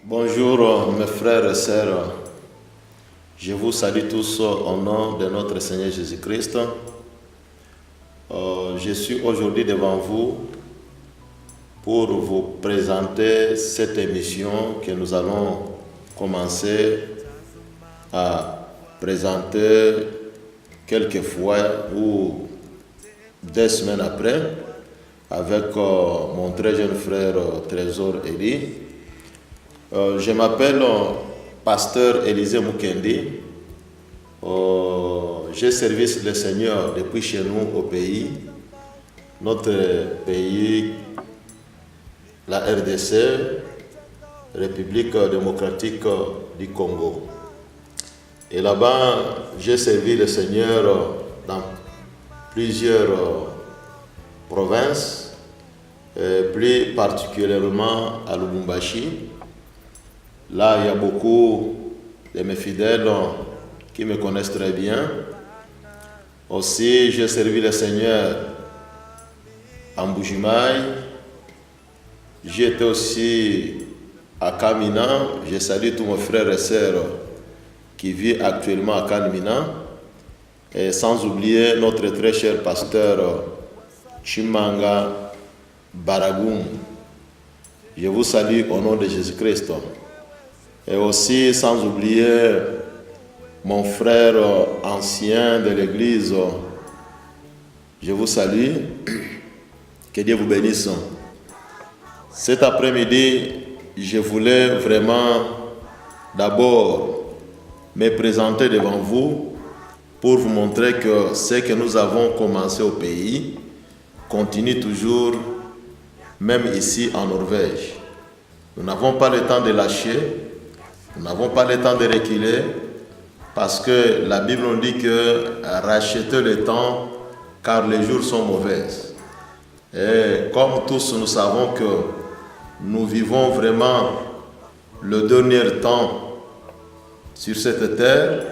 Bonjour mes frères et sœurs, je vous salue tous au nom de notre Seigneur Jésus-Christ. Je suis aujourd'hui devant vous pour vous présenter cette émission que nous allons commencer à présenter quelques fois ou 2 semaines après avec mon très jeune frère Trésor Eli. Je m'appelle pasteur Élisée Mukendi. J'ai servi le Seigneur depuis chez nous au pays. Notre pays, la RDC, République démocratique du Congo. Et là-bas, j'ai servi le Seigneur dans plusieurs provinces, plus particulièrement à Lubumbashi. Là, il y a beaucoup de mes fidèles qui me connaissent très bien. Aussi, j'ai servi le Seigneur à Mbujimaï. J'étais aussi à Kamina. Je salue tous mes frères et sœurs qui vivent actuellement à Kamina. Et sans oublier notre très cher pasteur Chimanga Baragoum. Je vous salue au nom de Jésus-Christ. Et aussi, sans oublier mon frère ancien de l'église, je vous salue. Que Dieu vous bénisse. Cet après-midi, je voulais vraiment d'abord me présenter devant vous pour vous montrer que ce que nous avons commencé au pays continue toujours, même ici en Norvège. Nous n'avons pas le temps de lâcher. Nous n'avons pas le temps de reculer parce que la Bible nous dit que rachetez le temps car les jours sont mauvais. Et comme tous nous savons que nous vivons vraiment le dernier temps sur cette terre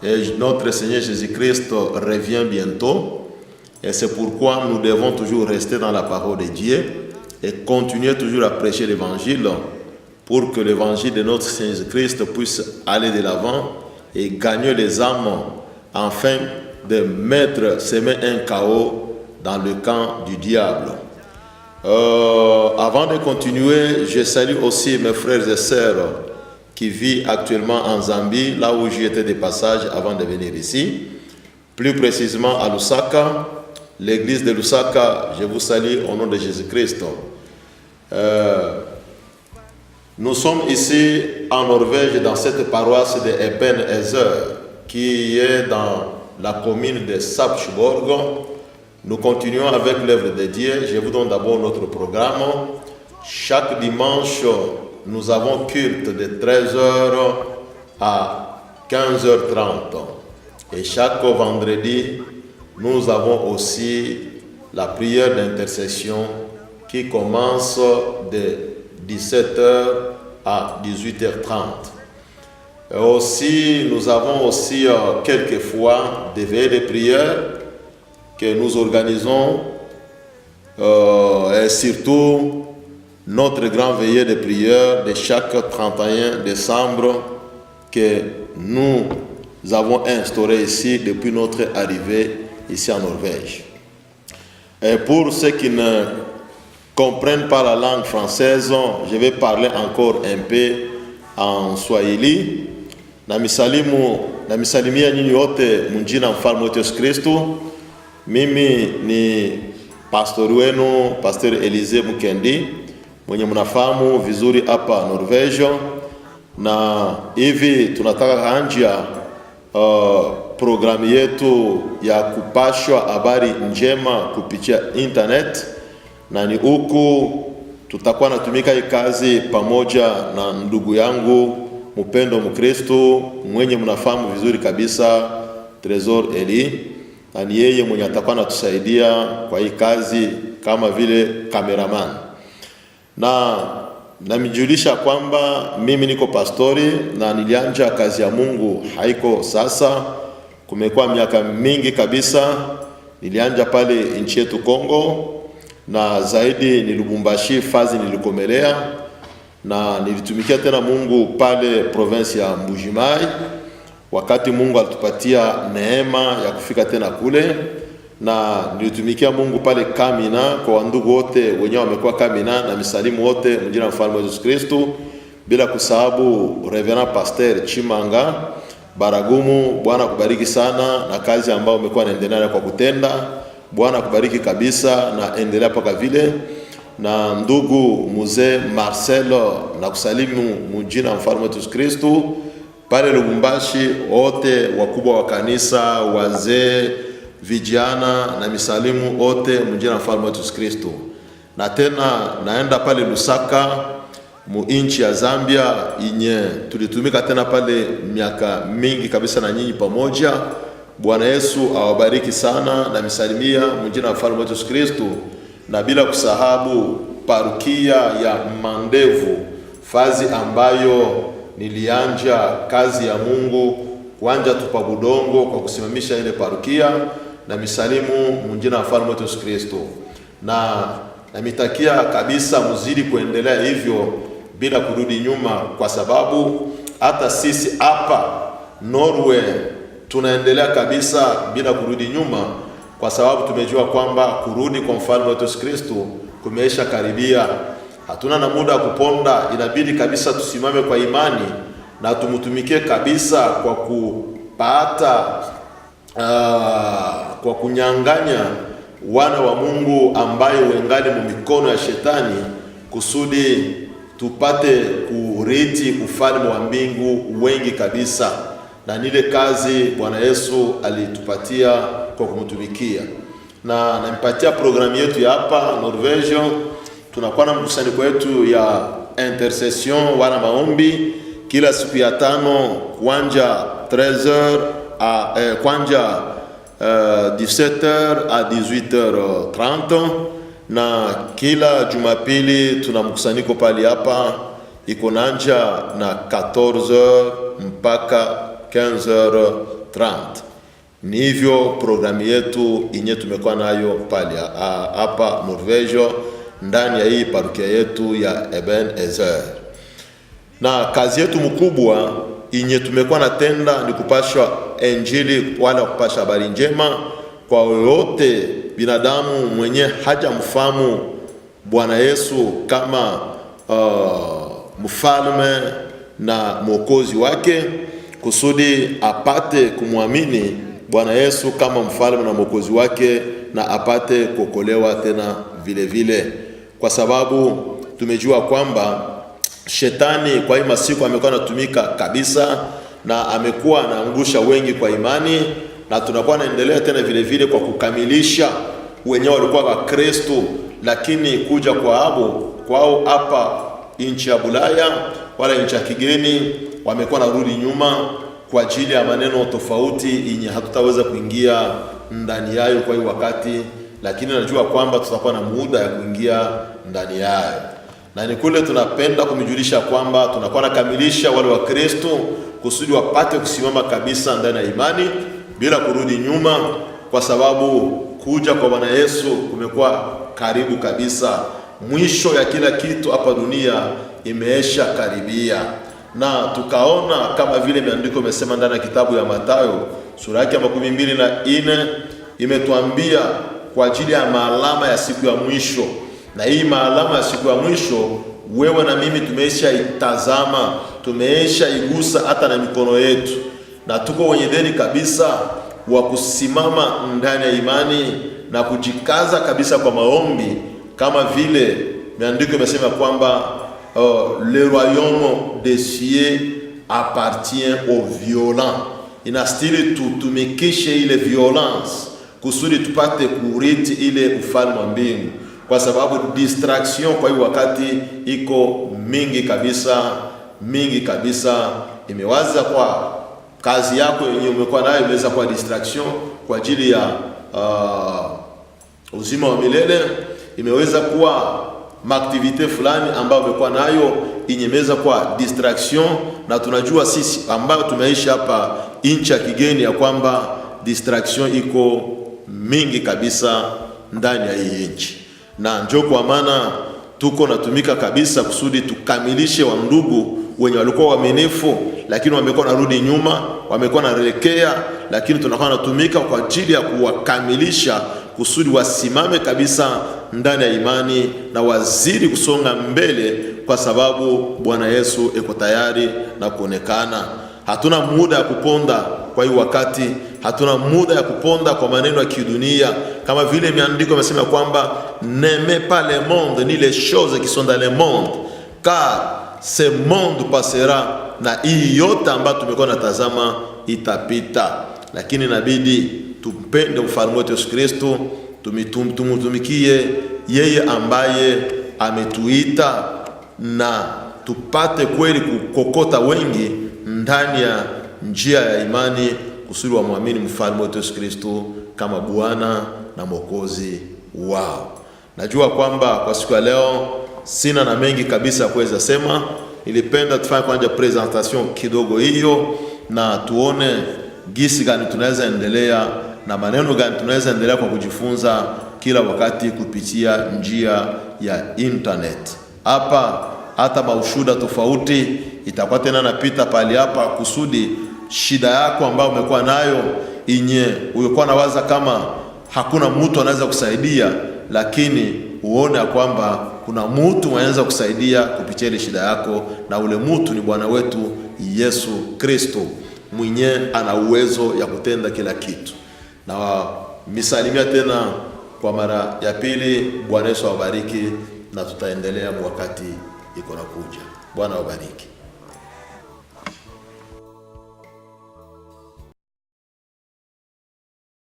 et notre Seigneur Jésus-Christ revient bientôt. Et c'est pourquoi nous devons toujours rester dans la parole de Dieu et continuer toujours à prêcher l'évangile pour que l'évangile de notre Seigneur Jésus-Christ puisse aller de l'avant et gagner les âmes afin de semer un chaos dans le camp du diable. Avant de continuer, je salue aussi mes frères et sœurs qui vivent actuellement en Zambie, là où j'étais de passage avant de venir ici. Plus précisément à Lusaka, l'église de Lusaka, je vous salue au nom de Jésus-Christ. Nous sommes ici en Norvège dans cette paroisse de Ebenezer qui est dans la commune de Sarpsborg. Nous continuons avec l'œuvre de Dieu. Je vous donne d'abord notre programme. Chaque dimanche, nous avons culte de 13h à 15h30. Et chaque vendredi, nous avons aussi la prière d'intercession qui commence de 17h à 18h30. Et aussi, nous avons aussi quelquefois des veillées de prière que nous organisons et surtout notre grand veillée de prière de chaque 31 décembre que nous avons instauré ici depuis notre arrivée ici en Norvège. Et pour ceux qui ne comprennent pas la langue française, je vais parler encore un peu en Swahili. Namisalimia nyinyi wote mjina mfalme wetu Yesu Kristo. Mimi ni pastor wenu, Pastor Élisée Mukendi, mwenye mnafahamu vizuri hapa Norvège, na hivi tunataka kuanzia programu yetu ya kupashwa habari njema kupitia internet. Na ni huku tutakuwa natumika hii kazi pamoja na ndugu yangu mpendo Mkristo mwenye mnafahamu vizuri kabisa Trésor Eli, na ni yeye mwenye atakuwa anatusaidia kwa hii kazi kama vile cameraman. Na namijulisha kwamba mimi niko pastori na nilianza kazi ya Mungu haiko sasa, kumekuwa miaka mingi kabisa. Nilianza pale nchi yetu Kongo na zaidi ni Lubumbashi fazi nilikomelea, na nilitumikia tena Mungu pale province ya Mbujimai, wakati Mungu alitupatia neema ya kufika tena kule, na nilitumikia Mungu pale Kamina kwa wandugu wote wenyewe wamekuwa Kamina, na misalimu wote mjina wa mfalme Yesu Kristo, bila kusahabu Reverend Pastor Chimanga Baragumu. Bwana kubariki sana na kazi ambayo umekuwa naendelea kwa kutenda. Bwana kubariki kabisa na endelea paka vile. Na ndugu mzee Marcelo na kusalimu mjina mfalme Yesu Kristo pale Lubumbashi, wote wakubwa wa kanisa, wazee, vijana na misalimu wote mjina mfalme Yesu Kristo. Na tena naenda pale Lusaka mu inchi ya Zambia, inye tulitumika tena pale miaka mingi kabisa na nyinyi pamoja. Bwana Yesu awabariki sana na misalimia mjina mfalme Yesu Kristo, na bila kusahabu parukia ya Mandevu, fazi ambayo nilianja kazi ya Mungu kuanja tupa budongo kwa kusimamisha ile parukia, na misalimu mjina mfalme Yesu Kristo, na mitakia kabisa mzidi kuendelea hivyo bila kurudi nyuma, kwa sababu hata sisi hapa Norway tunaendelea kabisa bila kurudi nyuma, kwa sababu tumejua kwamba kurudi kwa mfalme Yesu Kristo kumeisha karibia. Hatuna na muda kuponda, inabidi kabisa tusimame kwa imani na tumutumikie kabisa kwa kupata kwa kunyang'anya wana wa Mungu ambayo wengali mu mikono ya shetani, kusudi tupate kuriti ufalme wa mbingu wengi kabisa. Na nile kazi Bwana Yesu alitupatia kwa kumtumikia. Na nimpatia programu yetu ya hapa Norvège. Tunakuwa na mkusanyiko wetu ya intercession wana maombi kila siku ya tano kuanja 13h kuanja 17h à 18h30, na kila Jumapili tuna mkusanyiko pali hapa iko nanja na 14h mpaka 15h30. Ni hivyo programu yetu inye tumekuwa nayo pali hapa Norvège, ndani ya hii parukia yetu ya Ebenezer. Na kazi yetu mkubwa inye tumekuwa natenda ni kupasha injili, wala kupasha habari njema kwa yote binadamu mwenye haja mfahamu Bwana Yesu kama mfalme na mwokozi wake, kusudi apate kumwamini Bwana Yesu kama mfalme na mwokozi wake, na apate kuokolewa tena vile vile, kwa sababu tumejua kwamba shetani kwa hii masiku amekuwa anatumika kabisa, na amekuwa anaangusha wengi kwa imani, na tunakuwa naendelea tena vile vile kwa kukamilisha wenyewe walikuwa wa Kristo, lakini kuja kwao hapa nchi ya Bulaya wala nchi ya kigeni wamekuwa narudi nyuma kwa ajili ya maneno tofauti yenye hatutaweza kuingia ndani yayo kwa hii wakati, lakini najua kwamba tutakuwa na muda ya kuingia ndani yayo. Na ni kule tunapenda kumijulisha kwamba tunakuwa nakamilisha wale wa Kristo kusudi wapate kusimama kabisa ndani ya imani bila kurudi nyuma, kwa sababu kuja kwa Bwana Yesu kumekuwa karibu kabisa. Mwisho ya kila kitu hapa dunia imeisha karibia. Na tukaona kama vile maandiko yamesema ndani ya kitabu ya Mathayo sura yake ya 24 imetuambia kwa ajili ya maalama ya siku ya mwisho. Na hii maalama ya siku ya mwisho wewe na mimi tumeisha itazama, tumeisha igusa hata na mikono yetu, na tuko wenye deni kabisa wa kusimama ndani ya imani na kujikaza kabisa kwa maombi, kama vile maandiko yamesema kwamba le royaume des cieux appartient aux violents. Inastili tutumikishe ile violence kusudi tupate kuriti ile ufalme wa mbingu, kwa sababu distraction kwa hii wakati iko mingi kabisa. Imewaza kwa kazi yako yenyewe umekuwa nayo, imeweza kwa distraction kwa ajili ya uzima wa milele, imeweza kuwa maaktivite fulani ambayo umekuwa nayo inyemeza kwa distraction. Na tunajua sisi ambao tumeishi hapa nchi ya kigeni ya kwamba distraction iko mingi kabisa ndani ya hii nchi, na njoo kwa maana tuko natumika kabisa kusudi tukamilishe wa ndugu wenye walikuwa waaminifu lakini wamekuwa narudi nyuma, wamekuwa naelekea, lakini tunakuwa natumika kwa ajili ya kuwakamilisha kusudi wasimame kabisa ndani ya imani na wazidi kusonga mbele, kwa sababu Bwana Yesu eko tayari na kuonekana. Hatuna muda ya kuponda kwa hii wakati, hatuna muda ya kuponda kwa maneno ya kidunia, kama vile miandiko yamesema kwamba n'aimez pas le monde ni les choses qui sont dans le monde car ce monde passera. Na hii yote ambayo tumekuwa natazama itapita, lakini inabidi tumpende mfalme wetu Yesu Kristo, tumtumikie yeye ambaye ametuita, na tupate kweli kukokota wengi ndani ya njia ya imani kusudi wa muamini mfalme wetu Yesu Kristo kama Bwana na Mwokozi wao. Najua kwamba kwa siku ya leo sina na mengi kabisa kuweza sema. Nilipenda tufanye kwanza presentation kidogo hiyo, na tuone gisi gani tunaweza endelea na maneno gani tunaweza endelea kwa kujifunza kila wakati kupitia njia ya internet. Hapa hata maushuda tofauti itakuwa tena napita pali hapa kusudi shida yako ambayo umekuwa nayo inye ulikuwa nawaza kama hakuna mtu anaweza kusaidia, lakini uone kwamba kuna mtu anaweza kusaidia kupitia ile shida yako, na ule mtu ni Bwana wetu Yesu Kristo mwenye ana uwezo ya kutenda kila kitu. Na misalimia tena kwa mara ya pili. Bwana Yesu awabariki, na tutaendelea wakati iko na kuja. Bwana awabariki.